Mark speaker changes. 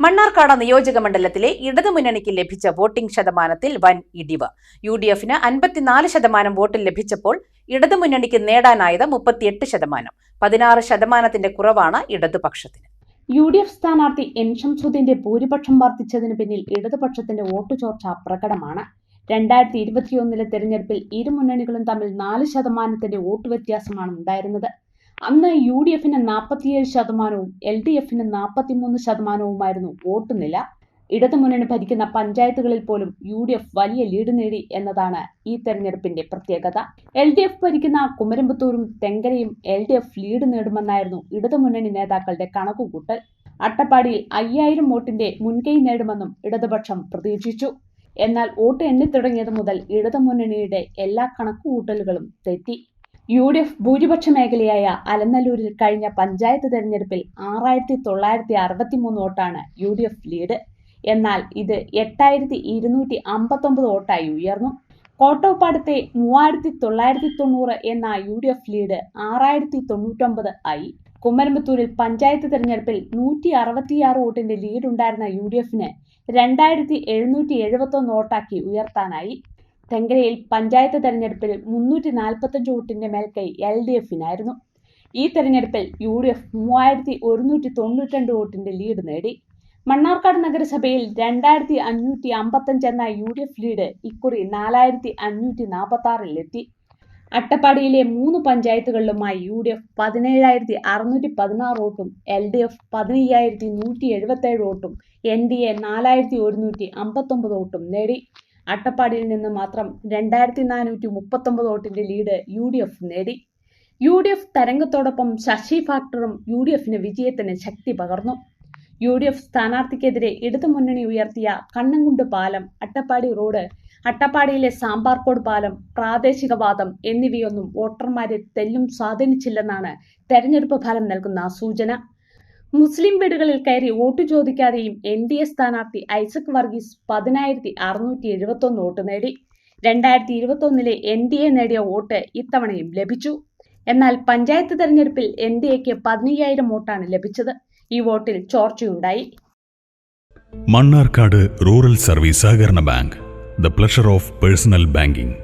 Speaker 1: മണ്ണാർക്കാട് നിയോജക മണ്ഡലത്തിലെ ഇടതുമുന്നണിക്ക് ലഭിച്ച വോട്ടിംഗ് ശതമാനത്തിൽ വൻ ഇടിവ്. UDFന് 54% വോട്ട് ലഭിച്ചപ്പോൾ ഇടതുമുന്നണിക്ക് നേടാനായത് 38%. 16% കുറവാണ് ഇടതുപക്ഷത്തിന്.
Speaker 2: UDF സ്ഥാനാർത്ഥി N ഷംസുദ്ദീന്റെ ഭൂരിപക്ഷം വർദ്ധിച്ചതിന് പിന്നിൽ ഇടതുപക്ഷത്തിന്റെ വോട്ട് ചോർച്ച പ്രകടമാണ്. 2021 തെരഞ്ഞെടുപ്പിൽ ഇരു മുന്നണികളും തമ്മിൽ 4% വോട്ട് വ്യത്യാസമാണ് ഉണ്ടായിരുന്നത്. അന്ന് UDFന് 47%, LDFന് 43%, വോട്ട് നില. ഇടതുമുന്നണി ഭരിക്കുന്ന പഞ്ചായത്തുകളിൽ പോലും UDF വലിയ ലീഡ് നേടി എന്നതാണ് ഈ തെരഞ്ഞെടുപ്പിന്റെ പ്രത്യേകത. LDF ഭരിക്കുന്ന കുമരമ്പത്തൂരും തെങ്കരയും LDF ലീഡ് നേടുമെന്നായിരുന്നു ഇടതുമുന്നണി നേതാക്കളുടെ കണക്കുകൂട്ടൽ. അട്ടപ്പാടിയിൽ 5000 വോട്ടിന്റെ മുൻകൈ നേടുമെന്നും ഇടതുപക്ഷം പ്രതീക്ഷിച്ചു. എന്നാൽ വോട്ട് എണ്ണിത്തുടങ്ങിയത് മുതൽ ഇടതുമുന്നണിയുടെ എല്ലാ കണക്കുകൂട്ടലുകളും തെറ്റി. UDF ഭൂരിപക്ഷ മേഖലയായ അലനല്ലൂരിൽ കഴിഞ്ഞ പഞ്ചായത്ത് തെരഞ്ഞെടുപ്പിൽ 6963 വോട്ടാണ് UDF ലീഡ്. എന്നാൽ ഇത് 8259 വോട്ടായി ഉയർന്നു. കോട്ടോപ്പാടത്തെ 3990 എന്ന UDF ലീഡ് 6099 ആയി. കുമരമ്പത്തൂരിൽ പഞ്ചായത്ത് തെരഞ്ഞെടുപ്പിൽ 166 വോട്ടിന്റെ ലീഡുണ്ടായിരുന്ന UDFന് 2771 വോട്ടാക്കി ഉയർത്താനായി. തെങ്കരയിൽ പഞ്ചായത്ത് തെരഞ്ഞെടുപ്പിൽ 345 വോട്ടിന്റെ മേൽക്കൈ LDFനായിരുന്നു. ഈ തെരഞ്ഞെടുപ്പിൽ UDF 3192 വോട്ടിന്റെ ലീഡ് നേടി. മണ്ണാർക്കാട് നഗരസഭയിൽ 2555 എന്ന UDF ലീഡ് ഇക്കുറി 4546 അട്ടപ്പാടിയിലെ 3 പഞ്ചായത്തുകളിലുമായി UDF 17616 വോട്ടും LDF 15177 വോട്ടും NDA 4159 വോട്ടും നേടി. അട്ടപ്പാടിയിൽ നിന്ന് മാത്രം 2439 വോട്ടിന്റെ ലീഡ് UDF നേടി. UDF തരംഗത്തോടൊപ്പം ശശി ഫാക്ടറും UDFന് വിജയത്തിന് ശക്തി പകർന്നു. UDF സ്ഥാനാർത്ഥിക്കെതിരെ ഇടതുമുന്നണി ഉയർത്തിയ കണ്ണങ്കുണ്ട് പാലം, അട്ടപ്പാടി റോഡ്, അട്ടപ്പാടിയിലെ സാമ്പാർക്കോട് പാലം, പ്രാദേശികവാദം എന്നിവയൊന്നും വോട്ടർമാരെ തെല്ലും സ്വാധീനിച്ചില്ലെന്നാണ് തെരഞ്ഞെടുപ്പ് ഫലം നൽകുന്ന സൂചന. മുസ്ലിം വീടുകളിൽ കയറി വോട്ട് ചോദിക്കാതെയും NDA സ്ഥാനാർത്ഥി ഐസക് വർഗീസ് 10671 വോട്ട് നേടി. 2021 NDA നേടിയ വോട്ട് ഇത്തവണയും ലഭിച്ചു. എന്നാൽ പഞ്ചായത്ത് തെരഞ്ഞെടുപ്പിൽ NDAക്ക് 15000 വോട്ടാണ് ലഭിച്ചത്. ഈ വോട്ടിൽ ചോർച്ചയുണ്ടായി.
Speaker 3: മണ്ണാർക്കാട് റൂറൽ സർവീസ് സഹകരണ bank, the pleasure of personal banking.